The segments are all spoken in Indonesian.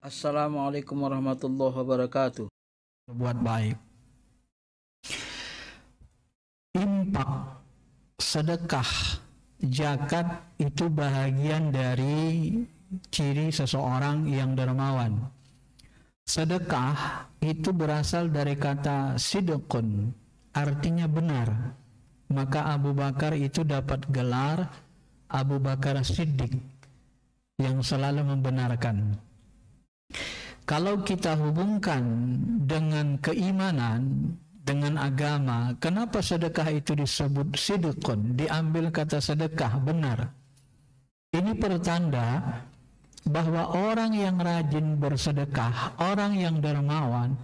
Assalamualaikum warahmatullahi wabarakatuh. Berbuat baik. Infak, sedekah, zakat itu bahagian dari ciri seseorang yang dermawan. Sedekah itu berasal dari kata sidqun, artinya benar. Maka Abu Bakar itu dapat gelar Abu Bakar Siddiq, yang selalu membenarkan. Kalau kita hubungkan dengan keimanan, dengan agama, kenapa sedekah itu disebut sidqun? Diambil kata sedekah, benar. Ini pertanda bahwa orang yang rajin bersedekah, orang yang dermawan,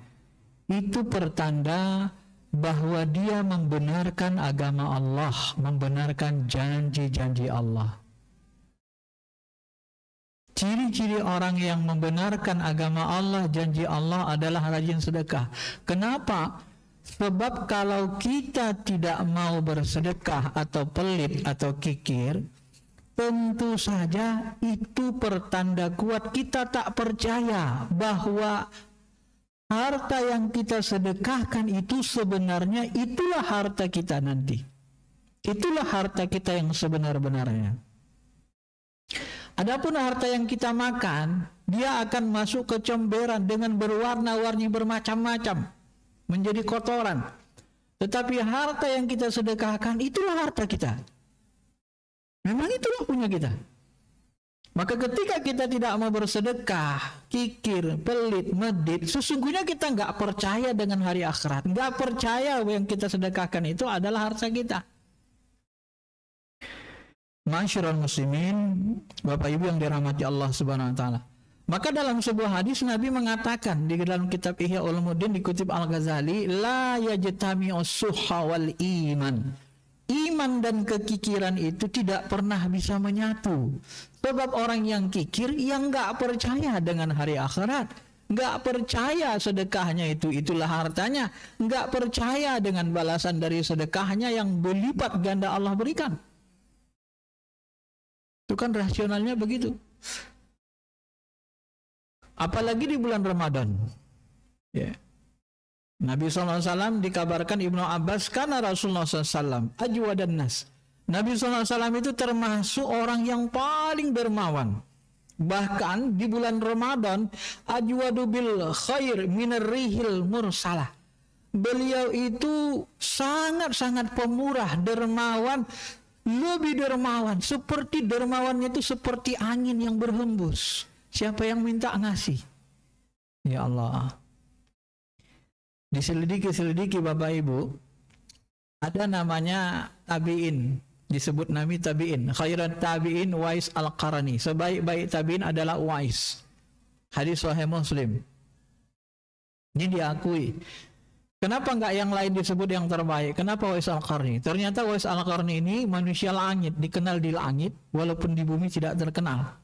itu pertanda bahwa dia membenarkan agama Allah, membenarkan janji-janji Allah. Ciri-ciri orang yang membenarkan agama Allah, janji Allah adalah rajin sedekah. Kenapa? Sebab kalau kita tidak mau bersedekah atau pelit atau kikir, tentu saja itu pertanda kuat kita tak percaya bahwa harta yang kita sedekahkan itu sebenarnya itulah harta kita nanti. Itulah harta kita yang sebenar-benarnya. Adapun harta yang kita makan, dia akan masuk ke comberan dengan berwarna-warni bermacam-macam, menjadi kotoran. Tetapi harta yang kita sedekahkan, itulah harta kita. Memang itulah punya kita. Maka ketika kita tidak mau bersedekah, kikir, pelit, medit, sesungguhnya kita nggak percaya dengan hari akhirat. Nggak percaya yang kita sedekahkan itu adalah harta kita. Masyarul muslimin, Bapak Ibu yang dirahmati Allah Subhanahu wa taala. Maka dalam sebuah hadis Nabi mengatakan di dalam kitab Ihya Ulumuddin dikutip Al-Ghazali, la yajtami'us suhha wal iman. Iman dan kekikiran itu tidak pernah bisa menyatu. Sebab orang yang kikir yang enggak percaya dengan hari akhirat, enggak percaya sedekahnya itulah hartanya, enggak percaya dengan balasan dari sedekahnya yang berlipat ganda Allah berikan. Itu kan rasionalnya begitu. Apalagi di bulan Ramadan. Ya. Nabi SAW dikabarkan Ibnu Abbas karena Rasulullah SAW ajwadan nas. Nabi SAW itu termasuk orang yang paling dermawan. Bahkan di bulan Ramadan ajwadu bil khair minar rihil mursalah. Beliau itu sangat-sangat pemurah, dermawan, lebih dermawan, seperti dermawannya itu seperti angin yang berhembus. Siapa yang minta ngasih? Ya Allah. Diselidiki Bapak Ibu, ada namanya tabi'in, disebut Nabi tabi'in. Khairat tabi'in Uwais Al-Qarni. Sebaik-baik tabi'in adalah Uwais. Hadis Sahih Muslim. Ini diakui. Kenapa enggak yang lain disebut yang terbaik? Kenapa Uwais Al-Qarni? Ternyata Uwais Al-Qarni ini manusia langit, dikenal di langit, walaupun di bumi tidak terkenal.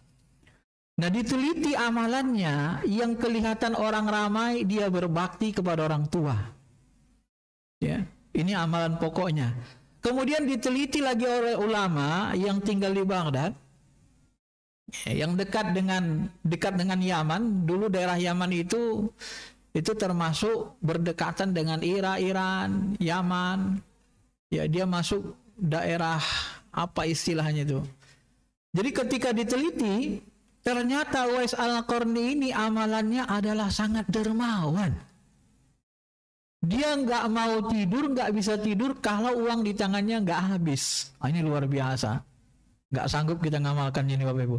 Nah, diteliti amalannya, yang kelihatan orang ramai, dia berbakti kepada orang tua. Ya, ini amalan pokoknya. Kemudian diteliti lagi oleh ulama yang tinggal di Baghdad, yang dekat dengan Yaman. Dulu daerah Yaman itu termasuk berdekatan dengan Iran, Yaman. Ya, dia masuk daerah apa istilahnya itu. Jadi ketika diteliti, ternyata Uwais Al-Qarni ini amalannya adalah sangat dermawan. Dia nggak mau tidur, nggak bisa tidur kalau uang di tangannya nggak habis. Ini luar biasa. Nggak sanggup kita ngamalkannya ini Bapak Ibu.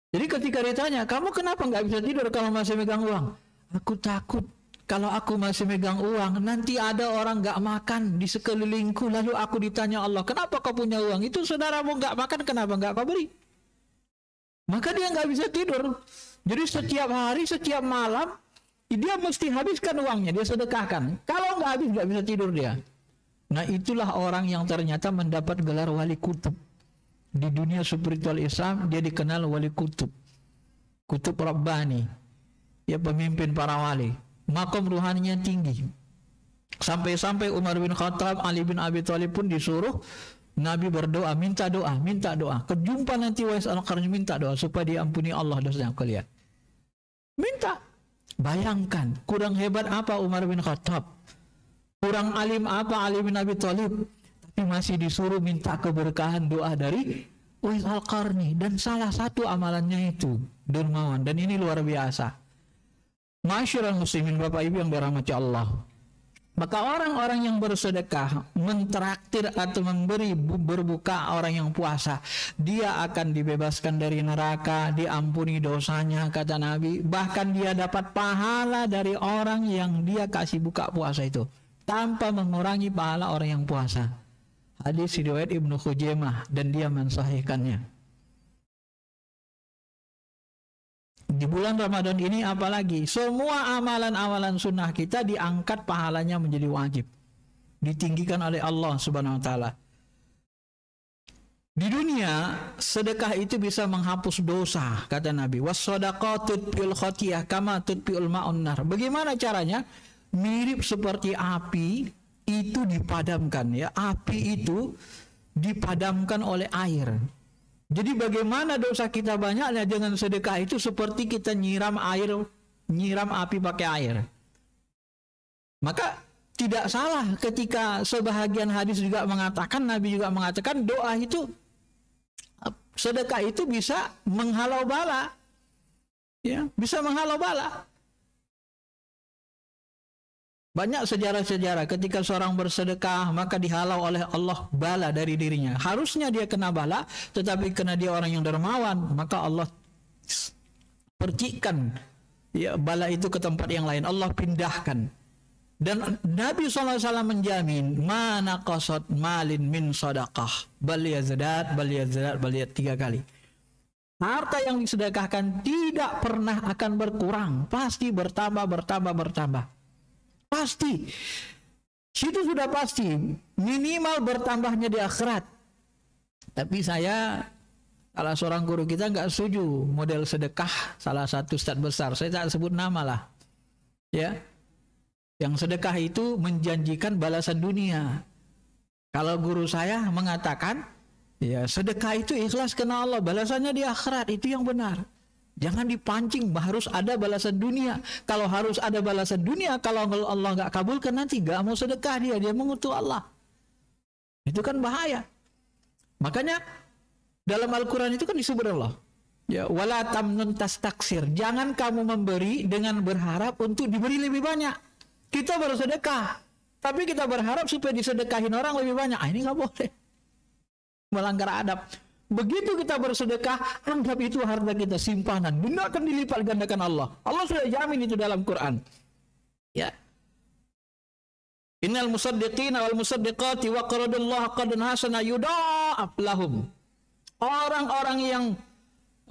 Jadi ketika ditanya, kamu kenapa nggak bisa tidur kalau masih megang uang? Aku takut kalau aku masih megang uang, nanti ada orang gak makan di sekelilingku, lalu aku ditanya Allah, kenapa kau punya uang? Itu saudaramu gak makan, kenapa gak kau beri? Maka dia gak bisa tidur. Jadi setiap hari, setiap malam, dia mesti habiskan uangnya, dia sedekahkan. Kalau nggak habis, nggak bisa tidur dia. Nah, itulah orang yang ternyata mendapat gelar wali kutub. Di dunia spiritual Islam, dia dikenal wali kutub. Kutub Rabbani. Ya, pemimpin para wali. Makom ruhaninya tinggi. Sampai-sampai Umar bin Khattab, Ali bin Abi Thalib pun disuruh Nabi berdoa, minta doa, minta doa. Kejumpa nanti Uwais Al-Qarni, minta doa supaya diampuni Allah dosanya kalian. Minta. Bayangkan, kurang hebat apa Umar bin Khattab, kurang alim apa Ali bin Abi Thalib, tapi masih disuruh minta keberkahan doa dari Uwais Al-Qarni. Dan salah satu amalannya itu dermawan, dan ini luar biasa. Masyarul muslimin, Bapak Ibu yang dirahmati Allah, maka orang-orang yang bersedekah, mentraktir atau memberi berbuka orang yang puasa, dia akan dibebaskan dari neraka, diampuni dosanya, kata Nabi. Bahkan dia dapat pahala dari orang yang dia kasih buka puasa itu, tanpa mengurangi pahala orang yang puasa. Hadis riwayat Ibnu Khuzaimah dan dia mensahihkannya. Di bulan Ramadan ini apalagi, semua amalan-amalan sunnah kita diangkat pahalanya menjadi wajib, ditinggikan oleh Allah Subhanahu wa taala. Di dunia, sedekah itu bisa menghapus dosa, kata Nabi. Was-shadaqatu tudfi'ul khati'ah kama tudfi'ul ma'un nar. Bagaimana caranya? Mirip seperti api itu dipadamkan, ya. Api itu dipadamkan oleh air. Jadi bagaimana dosa kita banyaknya dengan sedekah itu seperti kita nyiram api pakai air. Maka tidak salah ketika sebahagian hadis juga mengatakan, Nabi juga mengatakan doa itu, sedekah itu bisa menghalau bala. Ya, bisa menghalau bala. Banyak sejarah-sejarah ketika seorang bersedekah maka dihalau oleh Allah bala dari dirinya. Harusnya dia kena bala, tetapi karena dia orang yang dermawan, maka Allah percikan ya bala itu ke tempat yang lain. Allah pindahkan. Dan Nabi SAW menjamin, mana qasad malin min sadaqah, bal yazdat, 3 kali. Harta yang disedekahkan tidak pernah akan berkurang, pasti bertambah. Pasti. Itu sudah pasti. Minimal bertambahnya di akhirat. Tapi saya, salah seorang guru kita nggak setuju model sedekah salah satu ustadz besar. Saya tak sebut nama lah. Ya. Yang sedekah itu menjanjikan balasan dunia. Kalau guru saya mengatakan, ya sedekah itu ikhlas karena Allah, balasannya di akhirat, itu yang benar. Jangan dipancing harus ada balasan dunia. Kalau harus ada balasan dunia, kalau Allah nggak kabulkan nanti nggak mau sedekah dia mengutuk Allah. Itu kan bahaya. Makanya dalam Al-Quran itu kan disebut Allah, ya wala tamnun tastaksir. Jangan kamu memberi dengan berharap untuk diberi lebih banyak. Kita bersedekah, tapi kita berharap supaya disedekahin orang lebih banyak. Ini nggak boleh, melanggar adab. Begitu kita bersedekah, anggap itu harta kita simpanan, benar akan dilipat gandakan Allah. Allah sudah jamin itu dalam Quran. Ya. Innal musaddiqina wal musaddiqati wa qaradullah qadan hasana yudha'af lahum. Orang-orang yang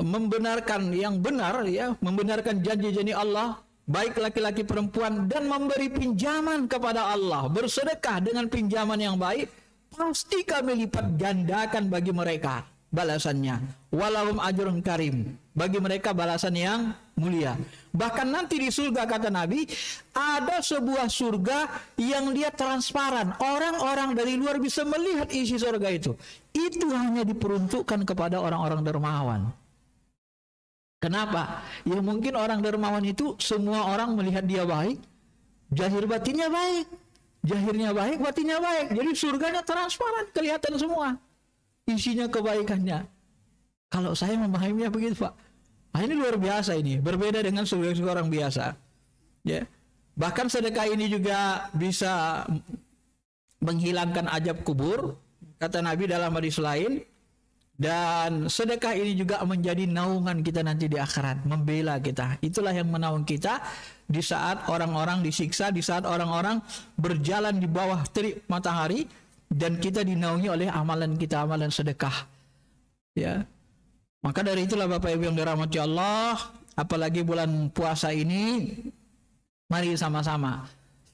membenarkan yang benar, ya, membenarkan janji-janji Allah, baik laki-laki perempuan, dan memberi pinjaman kepada Allah, bersedekah dengan pinjaman yang baik, pasti kami lipat gandakan bagi mereka balasannya. Walahum ajrun karim, bagi mereka balasan yang mulia. Bahkan nanti di surga, kata Nabi, ada sebuah surga yang dia transparan. Orang-orang dari luar bisa melihat isi surga itu. Itu hanya diperuntukkan kepada orang-orang dermawan. Kenapa? Ya mungkin orang dermawan itu semua orang melihat dia baik, zahir batinnya baik. Zahirnya baik, batinnya baik. Jadi surganya transparan, kelihatan semua isinya kebaikannya. Kalau saya memahaminya begitu, Pak. Nah, ini luar biasa ini, berbeda dengan surga-surga orang biasa. Ya. Bahkan sedekah ini juga bisa menghilangkan azab kubur. Kata Nabi dalam hadis lain, Dan sedekah ini juga menjadi naungan kita nanti di akhirat, membela kita. Itulah yang menaung kita di saat orang-orang disiksa, di saat orang-orang berjalan di bawah terik matahari, dan kita dinaungi oleh amalan kita, amalan sedekah. Ya. Maka dari itulah Bapak Ibu yang dirahmati Allah, apalagi bulan puasa ini, mari sama-sama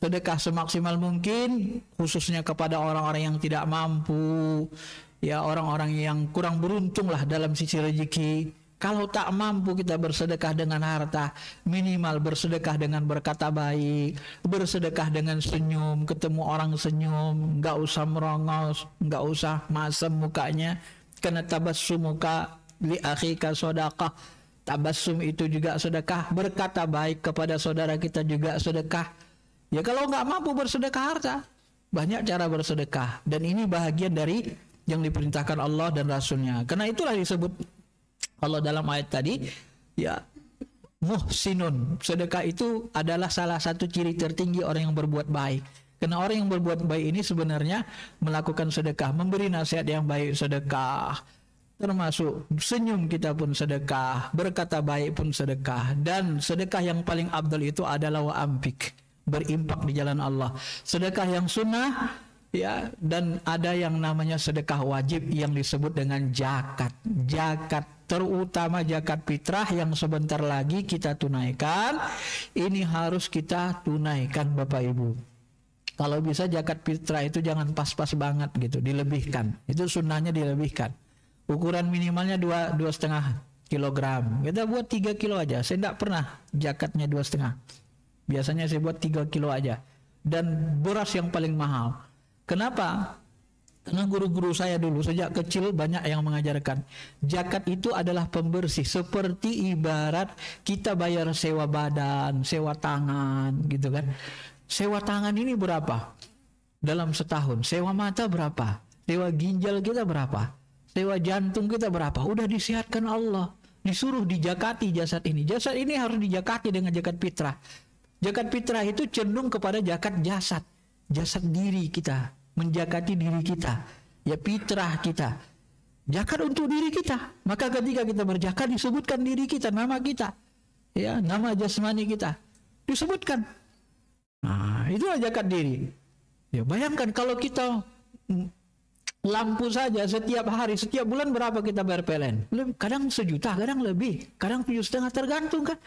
sedekah semaksimal mungkin, khususnya kepada orang-orang yang tidak mampu, ya orang-orang yang kurang beruntung lah dalam sisi rezeki. Kalau tak mampu kita bersedekah dengan harta, minimal bersedekah dengan berkata baik, bersedekah dengan senyum, ketemu orang senyum, nggak usah merongos, nggak usah masam mukanya, karena tabassum muka li akhika sedekah. Tabassum itu juga sedekah, berkata baik kepada saudara kita juga sedekah. Ya kalau nggak mampu bersedekah harta, banyak cara bersedekah, dan ini bahagian dari yang diperintahkan Allah dan Rasulnya. Karena itulah disebut Allah dalam ayat tadi, ya muhsinun. Sedekah itu adalah salah satu ciri tertinggi orang yang berbuat baik. Karena orang yang berbuat baik ini sebenarnya melakukan sedekah, memberi nasihat yang baik sedekah, termasuk senyum kita pun sedekah, berkata baik pun sedekah, dan sedekah yang paling abdal itu adalah wa ampik, berimpak di jalan Allah. Sedekah yang sunnah, ya, dan ada yang namanya sedekah wajib yang disebut dengan zakat. Zakat terutama zakat fitrah yang sebentar lagi kita tunaikan, ini harus kita tunaikan Bapak Ibu. Kalau bisa zakat fitrah itu jangan pas-pas banget gitu, dilebihkan. Itu sunnahnya dilebihkan. Ukuran minimalnya 2,5 kilogram. Kita buat 3 kilo aja. Saya tidak pernah zakatnya 2,5. Biasanya saya buat 3 kilo aja. Dan beras yang paling mahal. Kenapa? Karena guru-guru saya dulu sejak kecil banyak yang mengajarkan zakat itu adalah pembersih, seperti ibarat kita bayar sewa badan, sewa tangan gitu kan. Sewa tangan ini berapa dalam setahun? Sewa mata berapa? Sewa ginjal kita berapa? Sewa jantung kita berapa? Udah disehatkan Allah, disuruh dijakati jasad ini. Jasad ini harus dijakati dengan zakat fitrah. Zakat fitrah itu cenderung kepada zakat jasad, jasad diri kita, menjakati diri kita, ya fitrah kita, zakat untuk diri kita. Maka ketika kita berzakat disebutkan diri kita, nama kita, ya nama jasmani kita disebutkan. Nah, itulah zakat diri. Ya bayangkan kalau kita lampu saja setiap hari, setiap bulan berapa kita bayar PLN? Kadang 1 juta, kadang lebih, kadang 7,5, tergantung kan.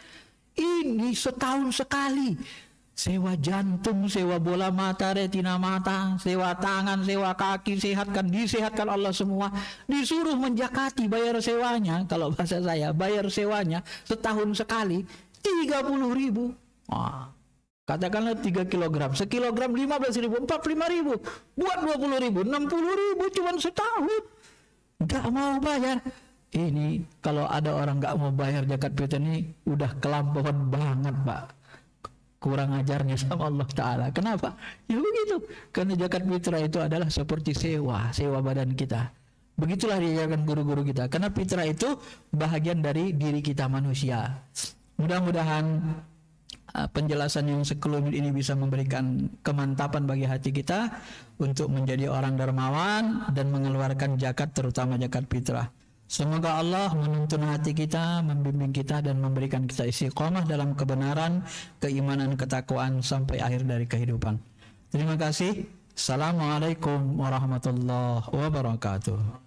Ini setahun sekali. Sewa jantung, sewa bola mata, retina mata, sewa tangan, sewa kaki, disehatkan Allah semua. Disuruh menjakati, bayar sewanya, kalau bahasa saya, bayar sewanya setahun sekali 30.000. Wah, katakanlah 3 kilogram, sekilogram 15.000, 45.000, buat 20.000, 60.000 cuma setahun. Gak mau bayar. Ini kalau ada orang gak mau bayar zakat fitrah ini udah kelampauan banget Pak. Kurang ajarnya sama Allah Ta'ala. Kenapa? Ya begitu. Karena zakat fitrah itu adalah seperti sewa badan kita. Begitulah diajarkan guru-guru kita. Karena fitrah itu bahagian dari diri kita manusia. Mudah-mudahan penjelasan yang sekelumit ini bisa memberikan kemantapan bagi hati kita untuk menjadi orang dermawan dan mengeluarkan zakat, terutama zakat fitrah. Semoga Allah menuntun hati kita, membimbing kita, dan memberikan kita istiqomah dalam kebenaran, keimanan, ketakwaan sampai akhir dari kehidupan. Terima kasih. Assalamualaikum warahmatullahi wabarakatuh.